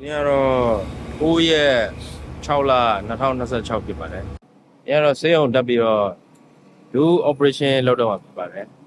ဒီကတော့9ရက်6လ2026ဖြစ်ပါတယ်။အဲကတော့ဆေးရုံတက်ပြီးတော့ဒူ operation လုပ်တော့မှာဖြစ်ပါတယ်။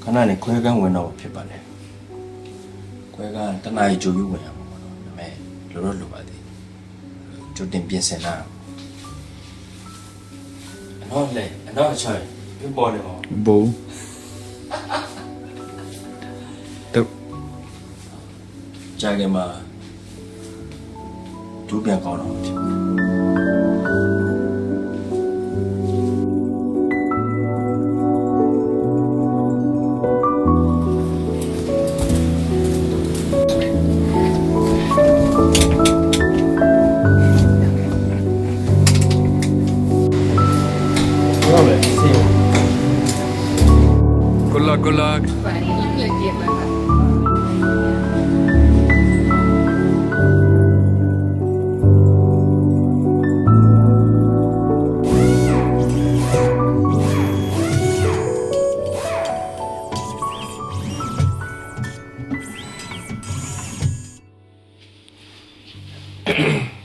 ခဏနေခွဲကန်းဝင်တော့ဖြစ်ပါတယ်ခွဲကန်းတနားရီကြိုပြီးဝင်ရမှာပေါ့နော်ဒါပေမဲ့လိုတော့လိုပါသေးကြိုတင်ပြင်ဆင်တာအနောက်အချိုင်ပြပေါ်နေမှာဘူတော့ကြာကမှာဒူးပြန်ကောင်းတော့ဖြစ်Good luck.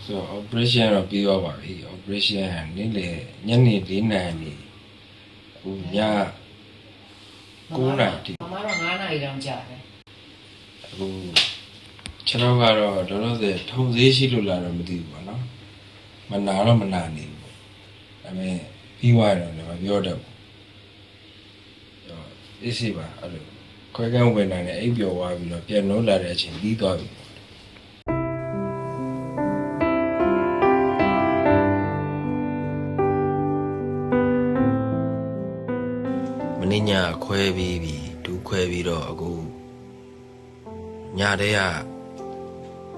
So operation တော့ပြီးသွားပါပြီ operation နေ့လေညနေ4 နာရီခုည9 နာရီ မမတော့9 နာရီတောင်ကြာတယ်အခုခြေထောက်ကတော့တော်တော်စထုံသေးရှိလို့လာတော့မသိဘူးပေါ့နော်မနာတော့မနာနေဘူးဒါပေမဲ့ပြီးသွားတော့လည်းမပြောတတ်ဘူးအေးစီပါအဲ့လိုခွဲကန်းဝင်နိုင်တယ်အိပ်ပျော်သွားပြီးတော့ပြန်လို့လာတဲ့အချိန်ပြီးသွားပြီမင်းညခွဲပြီးပြီဒူးခွဲပြီးတော့အခုညတဲ့က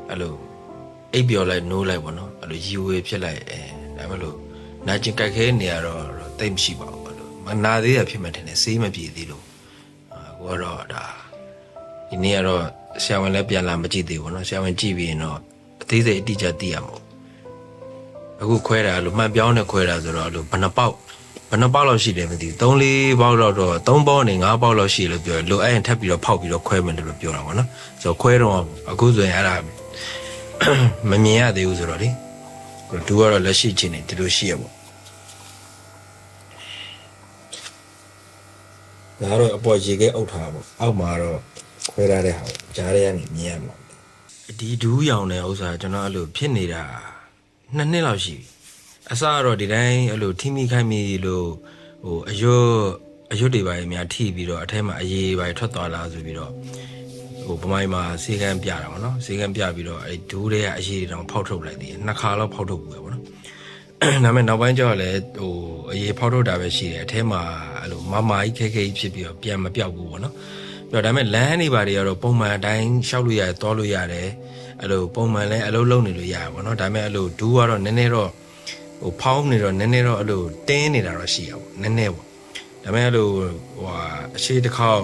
အဲ့လိုအိပ်ပျော်လိုက်နိုးလိုက်ပေါ့နော်အဲ့လိုရီဝေဖြစ်လိုက်ဒါမှမဟုတ်နာကျင်ကြိုက်ခဲနေရတော့တိတ်မရှိပါဘူးအဲ့လိုမနာသေးရဖြစ်မှထင်တယ်စေးမပြေသေးလို့အခုကတော့ဒါဒီနေ့ကတော့ဆရာဝန်လည်းပြန်လာမကြည့်သေးဘူးပေါ့နော်ဆရာဝန်ကြည့်ပြီးရင်တော့အသေးစိတ်အတိအကျသိရမှာအခုခွဲတာအဲ့လိုမှန်ပြောင်းနဲ့ခွဲတာဆိုတော့အဲ့လိုဘယ်နှပေါက်လောက်ရှိတယ်မသိဘူး3-4ပေါက်လောက်တော့3ပေါက်နဲ့5ပေါက်လောက်ရှိလို့ပြောလိုအဲ့ရင်ထပ်ပြီးတော့ဖောက်ပြီးတော့ခွဲမယ်လို့ပြောတာပေါ့နော်ဆိုတော့ခွဲတော့အခုဆိုရင်အဲ့ဒါမမြင်ရသေးဘူးဆိုတော့လေဒူကတော့လက်ရှိချင်းနေဒီလိုရှိရပေါ့ဒါတော့အပေါ်ရေခဲအုပ်ထားပေါ့အောက်မှာတော့ခွဲထားတဲ့ဟာကြားထဲကနေမြင်ရမှာဒီဒူးရောင်တဲ့ဥစ္စာကျွန်တော်အဲ့လိုဖြစ်နေတာ2 နှစ်လောက်ရှိပြီအစကတော့ဒီတိုင်းအဲ့လိုထိမိခိုက်မိလို့ဟိုအရွတ်တွေပါများထိပြီးတော့အထက်မှာအရေးပါထွက်သွားလာဆိုပြီးတော့ဟိုဗမိုင်းမှာစေကန်းပြတာပေါ့နော်စေကန်းပြပြီးတော့အဲ့ဒူးတွေကအရေးတောင်ဖောက်ထုတ်လိုက်သေးတယ်2 ခါလောက်ဖောက်ထုတ်ဘူးပဲပေါ့နော်ဒါပေမဲ့နောက်ပိုင်းကျတော့လည်းဟိုအရေးဖောက်ထုတ်တာပဲရှိတယ်အထက်မှာအဲ့လိုမကြီးခဲကြီးဖြစ်ပြီးတော့ပြန်မပြောက်ဘူးပေါ့နော်ပြီးတော့ဒါပေမဲ့လမ်းတွေပါတွေကတော့ပုံမှန်အတိုင်းရှောက်လို့ရတယ်တောလို့ရတယ်အဲ့လိုပုံမှန်လည်းအလုပ်လုပ်နေလို့ရတယ်ပေါ့နော်ဒါပေမဲ့အဲ့လိုဒူးကတော့နည်းနည်းတော့ဟိုဖောင်းနေတော့နည်းနည်းတော့အဲ့လိုတင်းနေတာတော့ရှိရပေါ့နည်းနည်းပေါ့ဒါပေမဲ့အဲ့လိုဟိုအရှိတစ်ခေါက်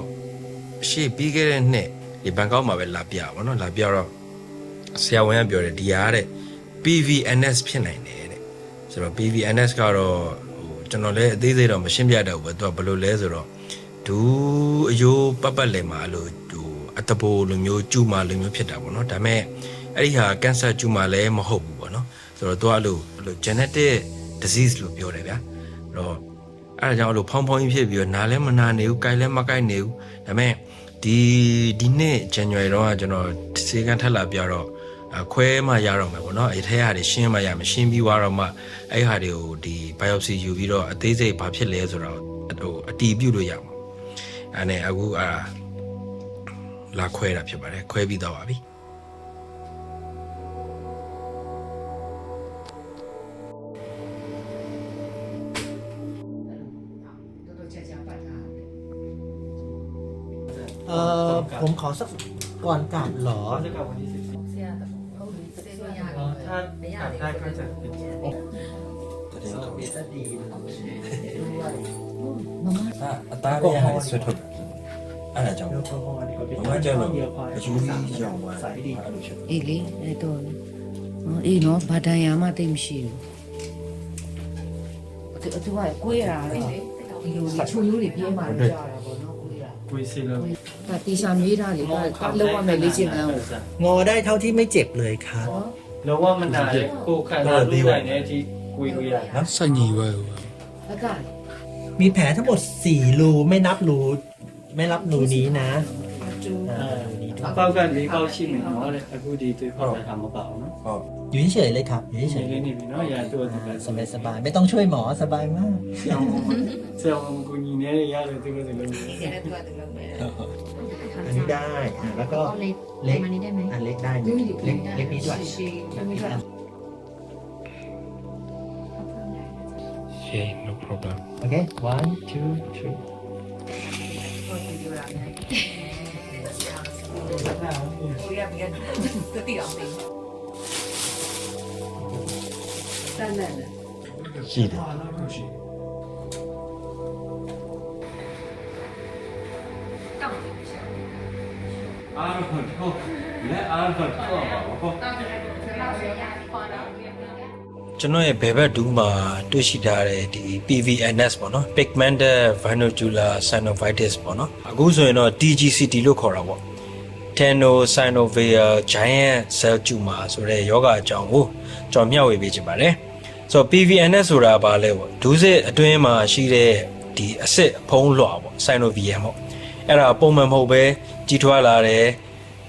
အရှိပြီးခဲ့တဲ့နှစ်ဒီဘန်ကောက်မှာပဲလာပြပေါ့နော်လာပြတော့ဆရာဝန်ကပြောတယ်ဒီဟာတဲ့ PVNS ဖြစ်နိုင်တယ်တဲ့ဆိုတော့ PVNS ကတော့ဟိုကျွန်တော်လည်းအသေးစိတ်တော့မရှင်းပြတတ်ဘူးပဲသူကဘယ်လိုလဲဆိုတော့ဒူးအယိုးပတ်လည်မှာအဲ့လိုဟိုအတပိုလိုမျိုးကျူမာလိုမျိုးဖြစ်တာပေါ့နော်ဒါပေမဲ့အဲ့ဒီဟာကင်ဆာကျူမာလည်းမဟုတ်ဘူးပေါ့နော်ဆိုတော့သူကအဲ့လို genetic disease လို့ပြောတယ်ဗျာအဲ့တော့အဲ့ဒါကြောင့်အဲ့လိုဖောင်းကြီးဖြစ်ပြီးတော့နားလည်းမနာနေဘူးကြိုက်လည်းမကြိုက်နေဘူးဒါပေမဲ့ဒီနှစ် January တော့ကျွန်တော်စေကန်းထက်လာပြတော့ခွဲမှရတော့မယ်ပေါ့နော်အဲ့ထဲဟာတွေရှင်းမှရမယ်ရှင်းပြီးသွားတော့မှအဲ့ဟာတွေကိုဒီ biopsy ယူပြီးတော့အသေးစိတ်ဘာဖြစ်လဲဆိုတော့ဟိုအတီးပြုတ်လို့ရမှာအဲ့နဲ့အခုလာခွဲတာဖြစ်ပါတယ်ခွဲပြီးတော့ပါပြီ ผมขอสักก่อนกลับเหรอ เขาจะกลับวันที่14ถ้ากลับได้ก็จะเป็น တရင်ကောင်း จะดี အသားလေးဟာဆွတ်ထုတ်အဲ့ဒါကြောင့် เดี๋ยวพอดีกว่า မမကျတော့ เดียวพอ အယူကြီးရောင်းသွား สายดี အဲ့လိုဖြစ် အေးလေအဲ့တော့အေးနော်ဘာတန်ရမှတိတ်မရှိဘူးသူကကိုယ်ရတာတော့ဒီလိုချူမျိုးတွေပြင်းမှလည်းကြာတာပေါ့နော်ကိုယ်ရ ကိုယ်စီလို့ ဒါတီရှာမြေးတာလေကလောက်ရမယ်လေ့ကျင့်ခန်းကို งอได้เท่าที่ไม่เจ็บเลยครับ แล้วว่ามันได้ကိုခံစားလို့နိုင်တဲ့အထိကိုယ်ရနော် စိုက်ညီပဲ အက มีแผลทั้งหมด4รูไม่นับรูนี้นะนี่ด้วย အပေါက်က၄ပေါက်ရှိမယ်နော်တဲ့အခုဒီတွေဖောက်တာမပေါ့နော် ဟုတ် อยู่เฉยๆเลยครับอยู่เฉ ချိန် ย လေးနေပြီနော်ရာတူတယ်ပဲ ๆสบายๆไม่ต้องช่วยหมอสบายมาก ဆရာမကိုညီနေရတယ်သူကလည်းလုပ်နေ ဒီကနေ့သူကတလုံးပဲ อันนี้ได้แล้วก็เล็กอันนี้ได้ไหมอันเล็กได้เล็กนี้ด้วย เย้ no problem โอเค one two three ကိုရပြန်တတိအောင်နေတန်တယ် ရှိတယ် အားဖတ်ဟုတ်လက်အားဖတ်ဟုတ်ပါဘော ကျွန်တော်ရဲ့ဘယ်ဘက်ဒူးမှာတွေ့ရှိထားတဲ့ဒီ PVNS ပေါ့နော် pigmented vernacular synovitis ပေါ့နော်အခုဆိုရင်တော့ TGCT လို့ခေါ်တာပေါ့ Tenosynovial giant cell tumor ဆိုတဲ့ယောဂအကြောင်းကိုကျွန်တော်မျှဝေပေးချင်ပါတယ်ဆိုတော့ PVNS ဆိုတာဘာလဲပေါ့ဒူးစစ်အတွင်းမှာရှိတဲ့ဒီအစစ်ဖုံးလွှာပေါ့ synovial ပေါ့အဲ့ဒါပုံမှန်မဟုတ်ပဲကြီးထွားလာတယ်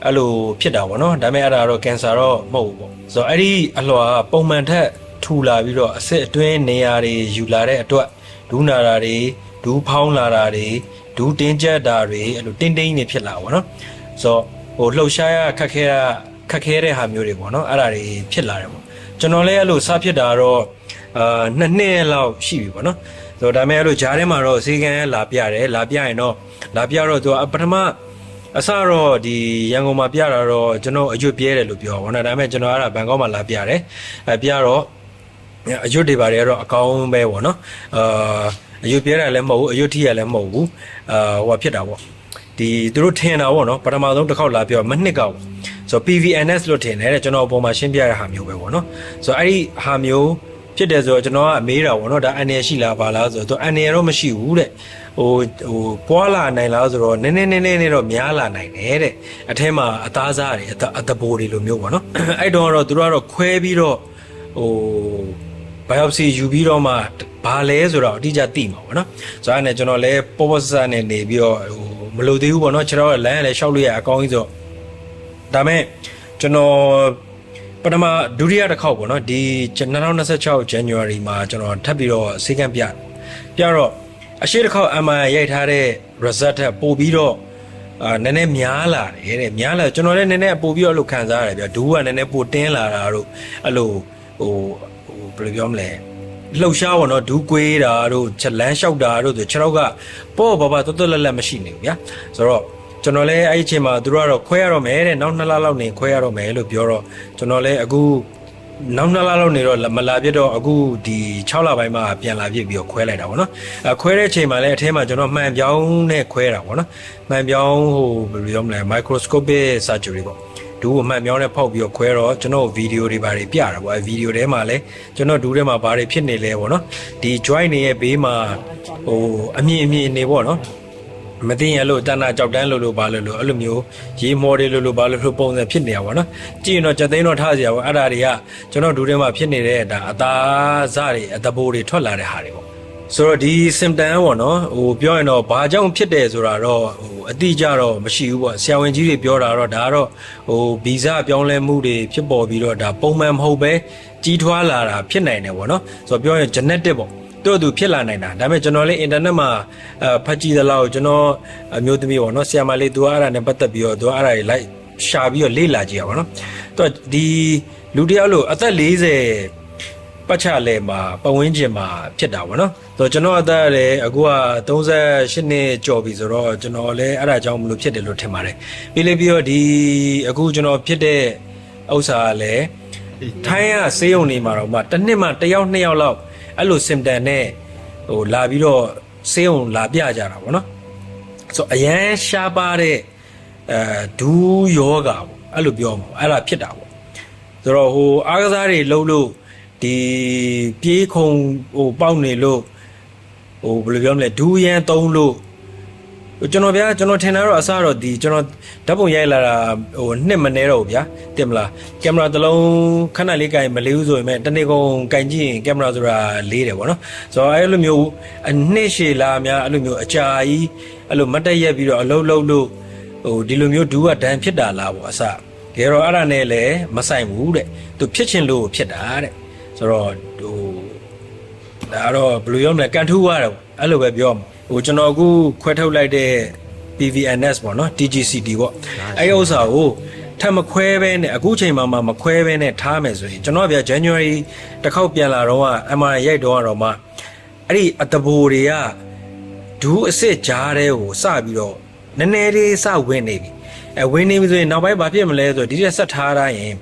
အဲ့လိုဖြစ်တာပေါ့နော်ဒါပေမဲ့အဲ့ဒါတော့ကင်ဆာတော့မဟုတ်ဘူးပေါ့ဆိုတော့အဲ့ဒီအလွှာပုံမှန်ထက်ထူလာပြီးတော့အစစ်အတွင်းနေရာတွေယူလာတဲ့အတွက်ဒူးနာတာတွေဒူးဖောင်းလာတာတွေဒူးတင်းကျပ်တာတွေအဲ့လိုတင်းတင်းနေဖြစ်လာပေါ့နော်ဆိုတော့ဟိုလှုပ်ရှားရခက်ခဲတဲ့ဟာမျိုးတွေပေါ့နော်အဲ့ဒါတွေဖြစ်လာတယ်ပေါ့ကျွန်တော်လည်းအဲ့လိုစဖြစ်တာတော့2 နှစ်လောက်ရှိပြီပေါ့နော်ဆိုတော့ဒါပေမဲ့အဲ့လိုဂျားထဲမှာတော့ဈေးကန်းလာပြတယ်လာပြရင်တော့လာပြတော့သူကပထမအစတော့ဒီရန်ကုန်မှာပြတာတော့ကျွန်တော်အရွတ်ပြဲတယ်လို့ပြောပါဘောနော်ဒါပေမဲ့ကျွန်တော်အဲ့ဒါဘန်ကောက်မှာလာပြတယ်ပြတော့အရွတ်တွေပါတယ်တော့အကောင်းပဲပေါ့နော်အရွတ်ပြဲတာလည်းမဟုတ်ဘူးအရွတ်ထိရလည်းမဟုတ်ဘူးဟိုဖြစ်တာပေါ့ဒီသူတို့ထင်တာပေါ့နော်ပထမဆုံးတစ်ခေါက်လာပြောမနှစ်ကောက်ဆိုတော့ PVNS လို့ထင်တယ်တဲ့ကျွန်တော်အပေါ်မှာရှင်းပြရတဲ့ဟာမျိုးပဲပေါ့နော်ဆိုတော့အဲ့ဒီဟာမျိုးဖြစ်တယ်ဆိုတော့ကျွန်တော်ကမေးတာပေါ့နော်ဒါအန်ရရှိလားပါလားဆိုတော့အန်ရတော့မရှိဘူးတဲ့ဟိုပွားလာနိုင်လားဆိုတော့နည်းနည်းတော့များလာနိုင်တယ်တဲ့အထဲမှာအသားစားတွေအတဘိုးတွေလိုမျိုးပေါ့နော်အဲ့တော့သူတို့ကတော့ခွဲပြီးတော့ဟိုbiopsy ယူပြီးတော့မှဘာလဲဆိုတော့အတိအကျသိမှာပေါ့နော်ဆိုတော့အဲ့နဲ့ကျွန်တော်လည်းပေါ်ပေါ်ဆဆနဲ့နေပြီးတော့ဟိုမလို့သေးဘူးပေါ့နော်ကျွန်တော်လမ်းလည်းရှောက်လို့ရအကောင်းကြီးဆိုဒါမဲ့ကျွန်တော်ပထမဒုတိယတစ်ခေါက်ပေါ့နော်ဒီ2026 January မှာကျွန်တော်ထပ်ပြီးတော့ဆေးကမ်းပြတော့အရှိတစ်ခေါက် MRI ရိုက်ထားတဲ့ result ထက်ပိုပြီးတော့နည်းနည်းများလာတယ်တဲ့များလာကျွန်တော်လည်းနည်းနည်းပိုပြီးတော့လို့ခံစားရတယ်ဗျဒူးကနည်းနည်းပိုတင်းလာတာတို့အဲ့လိုဟိုဘယ်လိုပြောမလဲလှုပ်ရှားပေါ့နော်ဒူးကွေးတာတို့ချက်လန်းလျှောက်တာတို့ဆိုခြေထောက်ကပေါ့ဘာဘာတွတ်လက်မရှိနေဘူးဗျာဆိုတော့ကျွန်တော်လည်းအဲ့ဒီအချိန်မှာသူတို့ကတော့ခွဲရတော့မယ်တဲ့နောက်2လလောက်နေခွဲရတော့မယ်လို့ပြောတော့ကျွန်တော်လည်းအခုနောက်2လလောက်နေတော့မလာပြတော့အခုဒီ6လပိုင်းမှာပြန်လာပြပြီးတော့ခွဲလိုက်တာပေါ့နော်ခွဲတဲ့အချိန်မှာလည်းအထဲမှာကျွန်တော်မှန်ပြောင်းနဲ့ခွဲတာပေါ့နော်မှန်ပြောင်းဟိုဘယ်လိုပြောမလဲ microscopic surgery ပေါ့ဒူးကိုမှန်ပြောင်းနဲ့ဖောက်ပြီးတော့ခွဲတော့ကျွန်တော်ဗီဒီယိုတွေဘာတွေပြတာပေါ့ဗီဒီယိုထဲမှာလည်းကျွန်တော်ဒူးထဲမှာဘာတွေဖြစ်နေလဲပေါ့နော်ဒီ joint တွေရဲ့ဘေးမှာဟိုအမြင့်နေပေါ့နော်မသိရင်လို့တဏ္ဍကြောက်တန်းလို့ဘာလို့အဲ့လိုမျိုးရေမော်တွေလို့ဘာလို့ပုံစံဖြစ်နေရပါတော့ကြည့်ရင်တော့ကြက်သိန်းတော့ထားစရာပေါ့အဲ့ဒါတွေကကျွန်တော်ဒူးထဲမှာဖြစ်နေတဲ့ဒါအသားစတွေအတဘိုးတွေထွက်လာတဲ့ဟာတွေပေါ့ဆိုတော့ဒီ symptom ပေါ့နော်ဟိုပြောရင်တော့ဘာကြောင့်ဖြစ်တယ်ဆိုတာတော့ဟိုအတိအကျတော့မရှိဘူးပေါ့ဆရာဝန်ကြီးတွေပြောတာတော့ဒါကတော့ဟိုဗီဇပြောင်းလဲမှုတွေဖြစ်ပေါ်ပြီးတော့ဒါပုံမှန်မဟုတ်ပဲကြီးထွားလာတာဖြစ်နိုင်တယ်ပေါ့နော်ဆိုတော့ပြောရင် genetic ပေါ့တို့သူဖြစ်လာနိုင်တာဒါပေမဲ့ကျွန်တော်လည်း internet မှာဖတ်ကြည့်သလောက်ကျွန်တော်အမျိုးသမီးပေါ့နော်ဆရာမလေးသူကအဲ့ဒါနဲ့ပတ်သက်ပြီးတော့သူကအဲ့ဒါတွေလိုက်ရှာပြီးတော့လေ့လာကြည့်ရပါတော့သူကဒီလူတယောက်လို့အသက်40 ပတ်ချလဲမှာပတ်ဝန်းကျင်မှာဖြစ်တာပေါ့နော်ဆိုတော့ကျွန်တော်အသက်လည်းအခုက38နှစ်ကျော်ပြီဆိုတော့ကျွန်တော်လည်းအဲ့ဒါကြောင့်မလို့ဖြစ်တယ်လို့ထင်ပါတယ်ပြီးတော့ဒီအခုကျွန်တော်ဖြစ်တဲ့ဥစ္စာလည်းထိုင်းကဆေးရုံနေမှာတော့မှတစ်နှစ်မှတစ်ယောက်နှစ်ယောက်လောက်အဲ့လို symptom နဲ့ဟိုလာပြီးတော့ဆေးရုံလာပြကြတာပေါ့နော်ဆိုအရန်ရှားပါတဲ့ဒူးယောဂါပေါ့အဲ့လိုပြောမှာအဲ့ဒါဖြစ်တာပေါ့ဆိုတော့ဟိုအားကစားတွေလှုပ်လို့ဒီပြေးခုံဟိုပေါက်နေလို့ဟိုဘယ်လိုပြောမလဲဒူးရန်သုံးလို့ကျွန်တော်ဗျာကျွန်တော်ထင်တာတော့အစားတော့ဒီကျွန်တော်ဓာတ်ပုံရိုက်လာတာဟိုနှစ်မနေတော့ဘူးဗျာတင်မလားကင်မရာတစ်လုံးခဏလေးကင်မလေးဘူးဆိုရင်တနေ့ကုန်ကင်ကြည့်ရင်ကင်မရာဆိုတာလေးတယ်ပေါ့နော်ဆိုတော့အဲ့လိုမျိုးအနှစ်ရှည်လာများအဲ့လိုမျိုးအကြာကြီးအဲ့လိုမတ်တက်ရက်ပြီးတော့အလုံးလုံးလို့ဟိုဒီလိုမျိုးဒူးကဒဏ်ဖြစ်တာလားပေါ့အစားတကယ်တော့အဲ့ဒါနဲ့လည်းမဆိုင်ဘူးတဲ့သူဖြစ်ချင်းလို့ဖြစ်တာတဲ့ဆိုတော့ဟိုဒါတော့ဘယ်လိုပြောမလဲကန်ထူးရတယ်အဲ့လိုပဲပြောမှာဟိုကျွန်တော်အခုခွဲထုတ်လိုက်တဲ့ PVNS ပေါ့နော် TGCT ပေါ့အဲ့ဥစ္စာကိုထပ်မခွဲဘဲနဲ့အခုချိန်မှာမခွဲဘဲနဲ့ထားမယ်ဆိုရင်ကျွန်တော်ဗျာ January တစ်ခေါက်ပြန်လာတော့က MRI ရိုက်တော့တော့မှအဲ့ဒီအတဘိုတွေကဒူးအစ်စ်ကြားတဲ့ကိုစပြီးတော့နည်းနည်းလေးစဝင်နေပြီဝင်နေပြီဆိုရင်နောက်ပိုင်းဘာဖြစ်မလဲဆိုတော့ဒီတက်ဆက်ထားထားရင်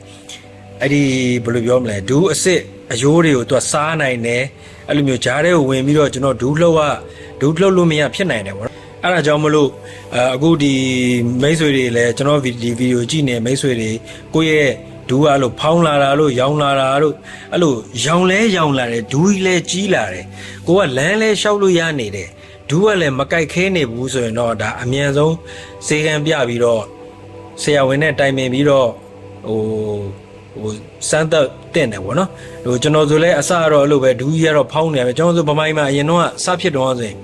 အဲ့ဒီဘယ်လိုပြောမလဲဒူးအစ်စ်အယိုးတွေကိုသူကစားနိုင်တယ်အဲ့လိုမျိုးကြားတဲ့ကိုဝင်ပြီးတော့ကျွန်တော်ဒူးလှုပ်လို့မရဖြစ်နိုင်တယ်ပေါ့အဲ့ဒါကြောင့်မလို့အခုဒီမိတ်ဆွေတွေလည်းကျွန်တော်ဒီဗီဒီယိုကြည့်နေမိတ်ဆွေတွေကိုယ့်ရဲ့ဒူးကအဲ့လိုဖောင်းလာတာလို့ရောင်လာတာလို့အဲ့လိုရောင်လာတယ်ဒူးကြီးလည်းကြီးလာတယ်ကိုကလမ်းလဲလျှောက်လို့ရနေတယ်ဒူးကလည်းမကြိုက်ခဲနေဘူးဆိုရင်တော့ဒါအမြန်ဆုံးစေကံပြပြီးတော့ဆရာဝန်နဲ့တိုင်ပင်ပြီးတော့ဟိုစမ်းသက်တင်တယ်ပေါ့နော်ဟိုကျွန်တော်ဆိုလဲအစတော့အဲ့လိုပဲဒူးကြီးကတော့ဖောင်းနေတယ်ကျွန်တော်ဆိုဗမိုင်းမှာအရင်တော့စဖြစ်တော့ဆိုရင်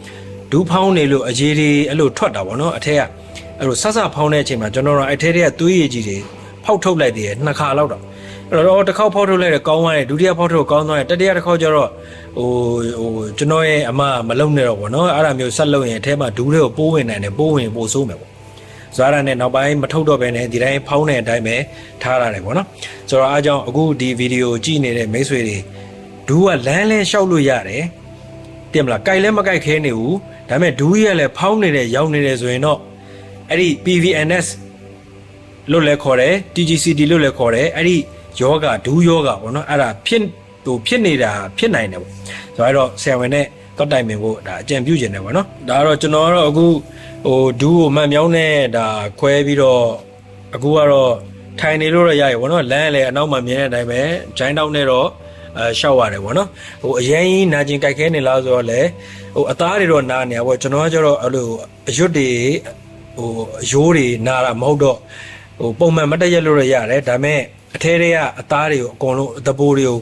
ဒူးဖောင်းနေလို့အရေးတွေအဲ့လိုထွက်တာပေါ့နော်အထက်ကအဲ့လိုဆဆဖောင်းတဲ့အချိန်မှာကျွန်တော်တို့အထက်တွေကသွေးရည်ကြီးတွေဖောက်ထုတ်လိုက်သေးတယ်နှစ်ခါလောက်တော့အဲ့တော့တစ်ခေါက်ဖောက်ထုတ်လိုက်တယ်ကောင်းသွားတယ်ဒုတိယဖောက်ထုတ်ကောင်းသွားတယ်တတိယတစ်ခေါက်ကျတော့ဟိုကျွန်တော်ရဲ့အမမလုံနေတော့ပေါ့နော်အဲ့ဒါမျိုးဆက်လုံရင်အထက်မှာဒူးတွေကိုပိုးဝင်နိုင်တယ်ပိုးဝင်ပိုးဆိုးမယ်ပေါ့ဇာတ်ရနဲ့နောက်ပိုင်းမထုတ်တော့ဘဲနဲ့ဒီတိုင်းဖောင်းတဲ့အတိုင်းပဲထားရတယ်ပေါ့နော်ဆိုတော့အားကြောင့်အခုဒီဗီဒီယိုကြည့်နေတဲ့မိတ်ဆွေတွေဒူးကလမ်းလျှောက်လို့ရတယ်တင်မလားကြိုက်လဲမကြိုက်ခဲနေဘူးဒါပေမဲ့ဒူးကြီးကလည်းဖောင်းနေတဲ့ရောက်နေတယ်ဆိုရင်တော့အဲ့ဒီ PVNS လို့လည်းခေါ်တယ် TGCT လို့လည်းခေါ်တယ်အဲ့ဒီယောဂဒူးယောဂပေါ့နော်အဲ့ဒါဖြစ်နေတာဖြစ်နိုင်တယ်ပေါ့ဆိုတော့ဆရာဝန်နဲ့တော့တိုင်ပင်ဖို့ဒါအကြံပြုခြင်းတယ်ပေါ့နော်ဒါကတော့ကျွန်တော်ကတော့အခုဟိုဒူးကိုမှန်မြောင်းနဲ့ဒါခွဲပြီးတော့အခုကတော့ထိုင်နေလို့တော့ရရပေါ့နော်လမ်းလည်းအနောက်မှာမြင်တဲ့အတိုင်းပဲဂျိုင်းတောက်နဲ့တော့ရှောက်ရတယ်ပေါ့နော်ဟိုအရင်ကြီးနာကျင်ကြိုက်ခဲနေလားဆိုတော့လေဟိုအသားတွေတော့နာနေရပေါ့ကျွန်တော်ကကျတော့အဲ့လိုအရွတ်တွေဟိုအယိုးတွေနာတာမဟုတ်တော့ဟိုပုံမှန်မတက်ရက်လို့တော့ရတယ်ဒါပေမဲ့အထဲတွေကအသားတွေကိုအကုန်လုံးအတပိုးတွေကို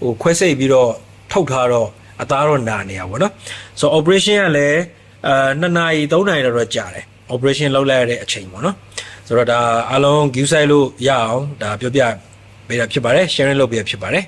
ဟိုခွဲစိတ်ပြီးတော့ထုတ်ထားတော့အသားတော့နာနေရပေါ့နော်ဆိုတော့ operation ကလည်း2နာရီ3နာရီတော့ကြာတယ် operation လုပ်လိုက်ရတဲ့အချိန်ပေါ့နော်ဆိုတော့ဒါအားလုံး view site လို့ရအောင်ဒါပြောပြပေးတာဖြစ်ပါတယ် sharing လုပ်ပေးဖြစ်ပါတယ်